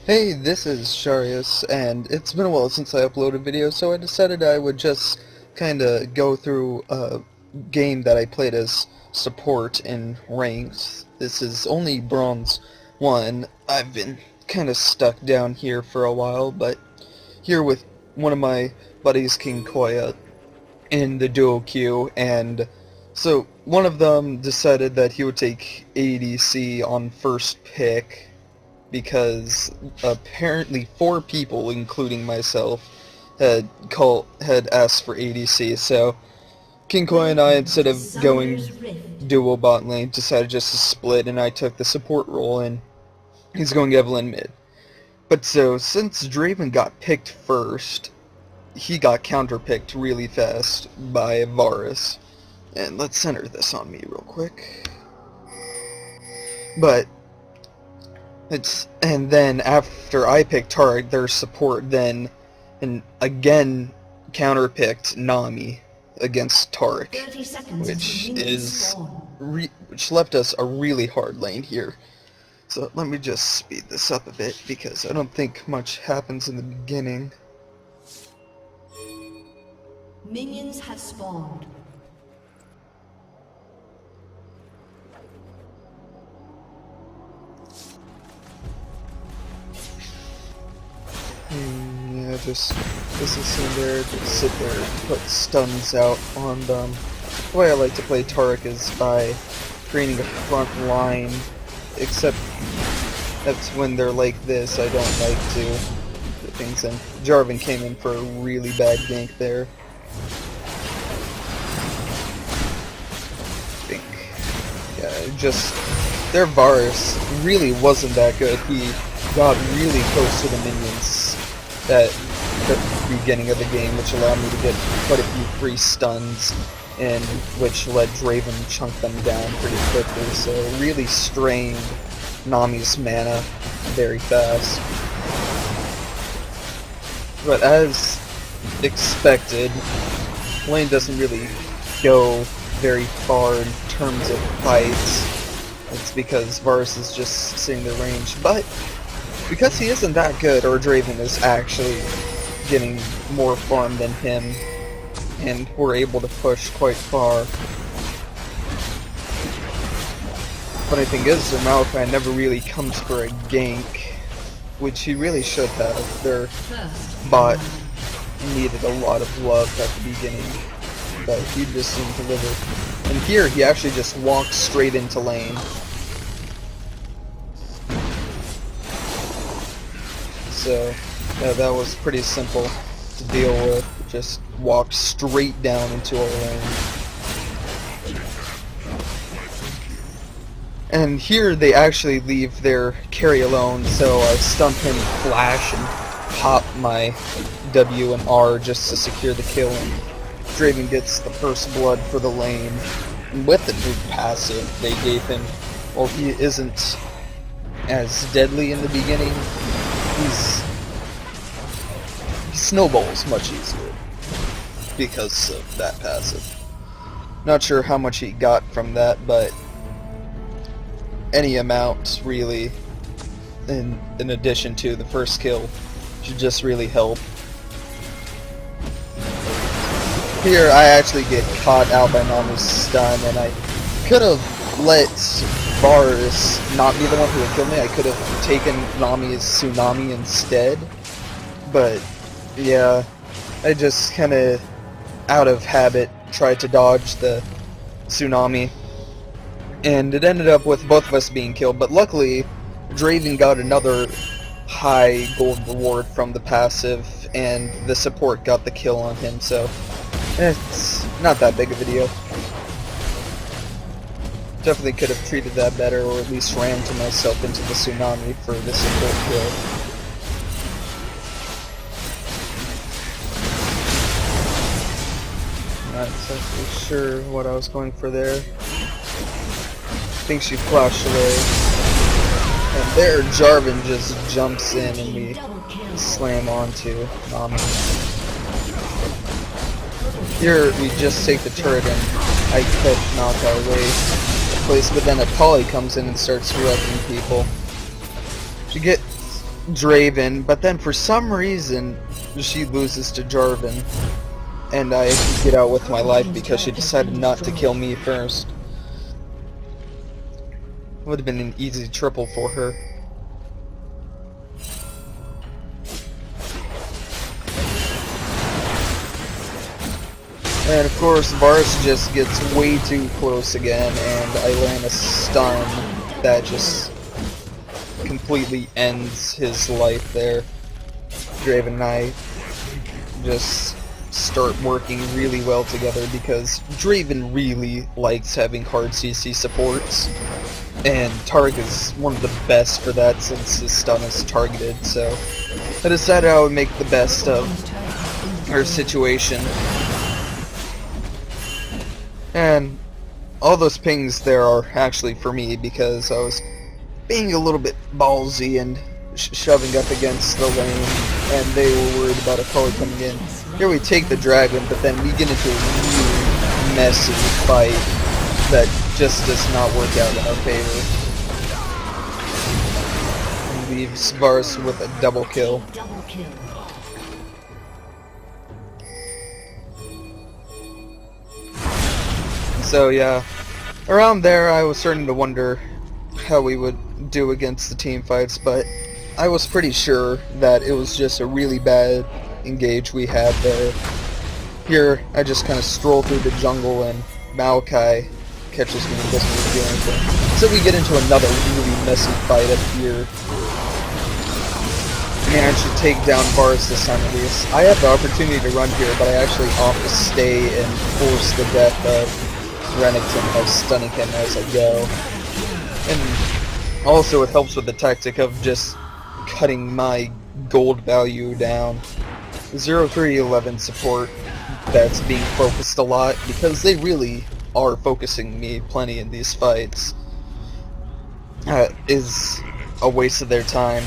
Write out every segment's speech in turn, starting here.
Hey, this is Sharius, and it's been a while since I uploaded videos, so I decided I would just kinda go through a game that I played as support in ranks. This is only Bronze 1. I've been kinda stuck down here for a while, but here with one of my buddies, Kingkoya, in the duo queue, and so one of them decided that he would take ADC on first pick, because apparently 4 people, including myself, had asked for ADC. So Kingkoya and I, instead of going duo bot lane, decided just to split, and I took the support role, and he's going Evelynn mid. But so since Draven got picked first, he got counterpicked really fast by Varus. And let's center this on me real quick. But and then after I picked Taric, their support then and again counterpicked Nami against Taric, which left us a really hard lane here. So let me just speed this up a bit because I don't think much happens in the beginning. Minions have spawned. Yeah, just in there, just sit there and put stuns out on them. The way I like to play Taric is by creating a front line, except that's when they're like this, I don't like to do things, and Jarvan came in for a really bad gank there. I think, yeah, just, their Varus really wasn't that good. He got really close to the minions at the beginning of the game, which allowed me to get quite a few free stuns, and which let Draven chunk them down pretty quickly, so it really strained Nami's mana very fast. But as expected, lane doesn't really go very far in terms of fights. It's because Varus is just sitting the range, but because he isn't that good, or Draven is actually getting more farm than him, and we're able to push quite far. Funny thing is, Malachi never really comes for a gank, which he really should have. Their bot needed a lot of love at the beginning, but he just didn't deliver. And here, he actually just walks straight into lane. So, yeah, that was pretty simple to deal with. Just walk straight down into our lane. And here they actually leave their carry alone, so I stump him, flash, and pop my W and R just to secure the kill, and Draven gets the first blood for the lane. And with the new passive they gave him, while he isn't as deadly in the beginning, he snowballs much easier because of that passive. Not sure how much he got from that, but any amount really, in addition to the first kill, should just really help. Here I actually get caught out by Nami's stun, and I could have let Varus not be the one who would kill me. I could have taken Nami's Tsunami instead, but yeah, I just kinda, out of habit, tried to dodge the Tsunami, and it ended up with both of us being killed, but luckily Draven got another high gold reward from the passive, and the support got the kill on him, so it's not that big of a deal. Definitely could have treated that better, or at least rammed myself into the Tsunami for the support kill. Not exactly sure what I was going for there. I think she flashed away. And there Jarvan just jumps in and we slam onto Nami. Here we just take the turret and I could knock our way place, but then a Polly comes in and starts wrecking people. She gets Draven, but then for some reason she loses to Jarvan, and I get out with my life because she decided not to kill me first. Would have been an easy triple for her. And of course Varus just gets way too close again, and I land a stun that just completely ends his life there. Draven and I just start working really well together because Draven really likes having hard CC supports, and Taric is one of the best for that since his stun is targeted, so I decided I would make the best of our situation. And all those pings there are actually for me because I was being a little bit ballsy and shoving up against the lane, and they were worried about a Kali coming in. Here we take the dragon, but then we get into a really messy fight that just does not work out in our favor. And leaves Varus with a double kill. So yeah, around there I was starting to wonder how we would do against the team fights, but I was pretty sure that it was just a really bad engage we had there. Here I just kind of stroll through the jungle and Maokai catches me and doesn't really do anything. So we get into another really messy fight up here. Managed to take down Varus this time at least. I had the opportunity to run here, but I actually opt to stay and force the death of Renekton by stunning him as I go. And also it helps with the tactic of just cutting my gold value down. 0-3-11 support that's being focused a lot because they really are focusing me plenty in these fights is a waste of their time.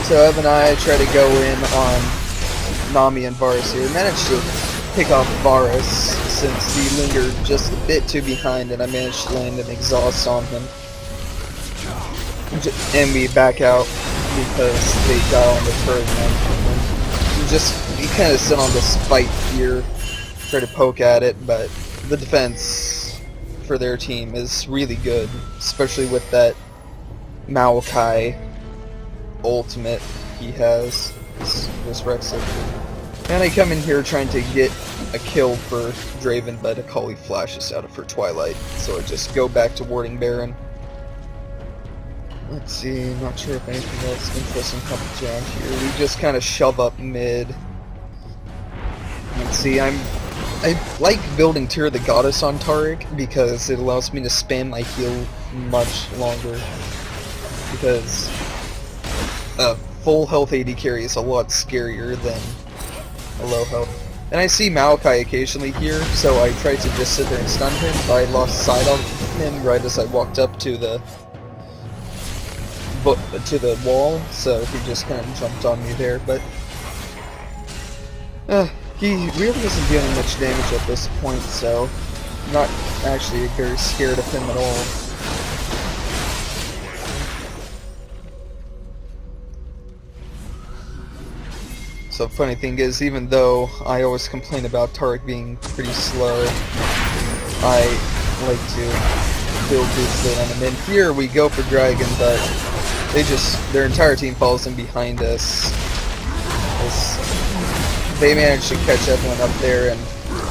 So Ev and I try to go in on Nami and Varus here. Managed to pick off Varus since he lingered just a bit too behind, and I managed to land an exhaust on him. And we back out because they got on the turret now. We kind of sit on this fight here, try to poke at it, but the defense for their team is really good, especially with that Maokai ultimate he has, this Rexit. And I come in here trying to get a kill for Draven, but Akali flashes out of her Twilight, so I just go back to warding Baron. Let's see, not sure if anything else interesting comes around here. We just kind of shove up mid. Let's see, I like building Tear of the Goddess on Taric because it allows me to spam my heal much longer. Because a full health AD carry is a lot scarier than a low health. And I see Maokai occasionally here, so I tried to just sit there and stun him, but I lost sight of him right as I walked up to the wall, so he just kind of jumped on me there, but he really isn't dealing much damage at this point, so I'm not actually very scared of him at all. So funny thing is, even though I always complain about Taric being pretty slow, I like to build boosted on him. And here we go for Dragon, but their entire team falls in behind us. They managed to catch everyone up there, and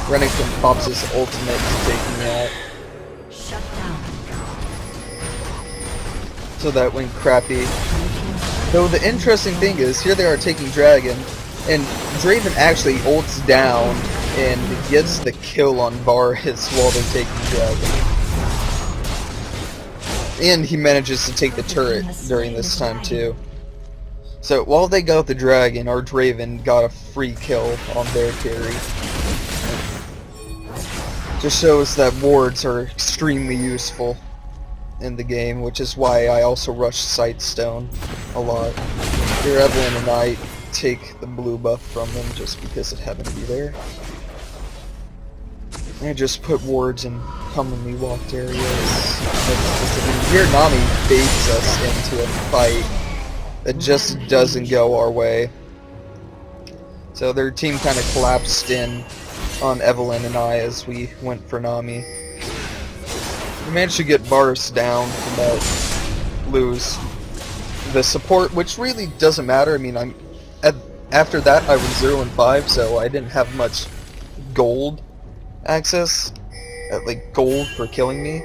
Renekton pops his ultimate to take me out. Shut down. So that went crappy. Though the interesting thing is, here they are taking Dragon, and Draven actually ults down and gets the kill on Varus while they're taking Dragon. And he manages to take the turret during this time too. So while they got the dragon, our Draven got a free kill on their carry. Just shows that wards are extremely useful in the game, which is why I also rush Sightstone a lot. Here Evelynn and I take the blue buff from them just because it happened to be there. I just put wards in commonly walked areas. Here Nami baits us into a fight It just doesn't go our way. So their team kind of collapsed in on Evelynn and I as we went for Nami. We managed to get Varus down, but lose the support, which really doesn't matter. I mean, after that I was 0 and 5, so I didn't have much gold access, like gold for killing me.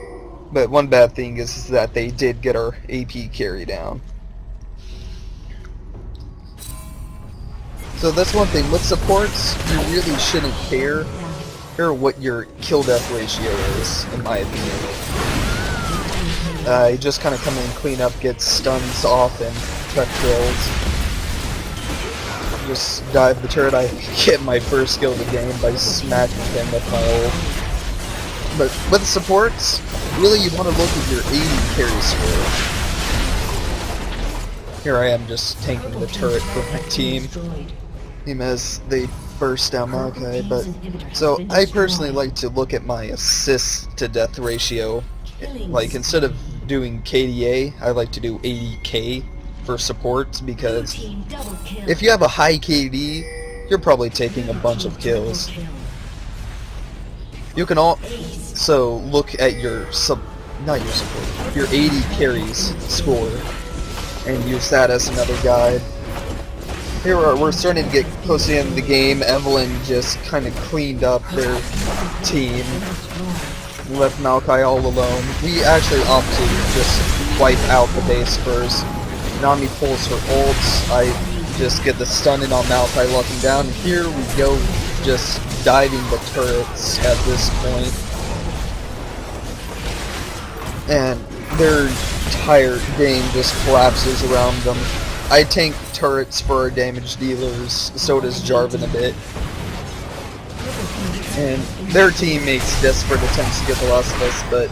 But one bad thing is that they did get our AP carry down. So that's one thing. With supports, you really shouldn't care what your kill death ratio is, in my opinion. You just kind of come in, clean up, get stuns off, and cut kills. Just dive the turret. I get my first kill of the game by smacking him with my ult. But with supports, really you want to look at your 80 carry score. Here I am just tanking the turret for my team. As they burst down Maokai, but so I personally like to look at my assist to death ratio. Like instead of doing KDA, I like to do 80k for supports, because if you have a high KD, you're probably taking a bunch of kills. You can also look at your your 80 carries score and use that as another guide. Here we're starting to get close to the end of the game. Evelynn just kind of cleaned up their team, left Maokai all alone. We actually opted to just wipe out the base first. Nami pulls her ults. I just get the stun in on Maokai, locking down. Here we go, just diving the turrets at this point. And their entire game just collapses around them. I tank turrets for our damage dealers, so does Draven a bit. And their team makes desperate attempts to get the last of us, but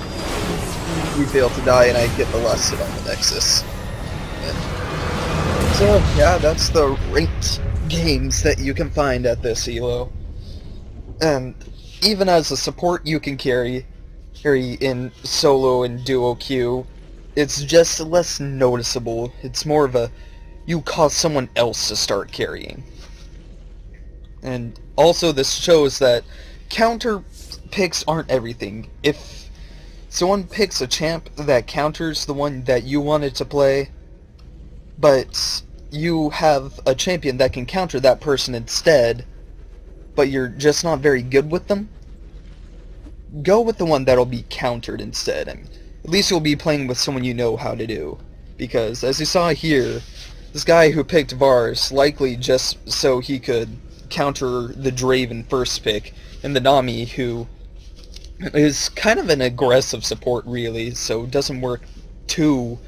we fail to die and I get the last hit on the Nexus. So yeah, that's the ranked games that you can find at this elo. And even as a support you can carry in solo and duo queue. It's just less noticeable. It's more of a you cause someone else to start carrying. And also this shows that counter picks aren't everything. If someone picks a champ that counters the one that you wanted to play, but you have a champion that can counter that person instead, but you're just not very good with them, go with the one that'll be countered instead. I mean, at least you'll be playing with someone you know how to do. Because as you saw here, this guy who picked Varus, likely just so he could counter the Draven first pick, and the Nami, who is kind of an aggressive support really, so doesn't work too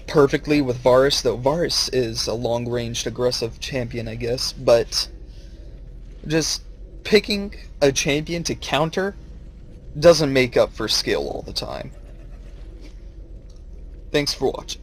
perfectly with Varus, though Varus is a long-ranged aggressive champion, I guess. But just picking a champion to counter doesn't make up for skill all the time. Thanks for watching.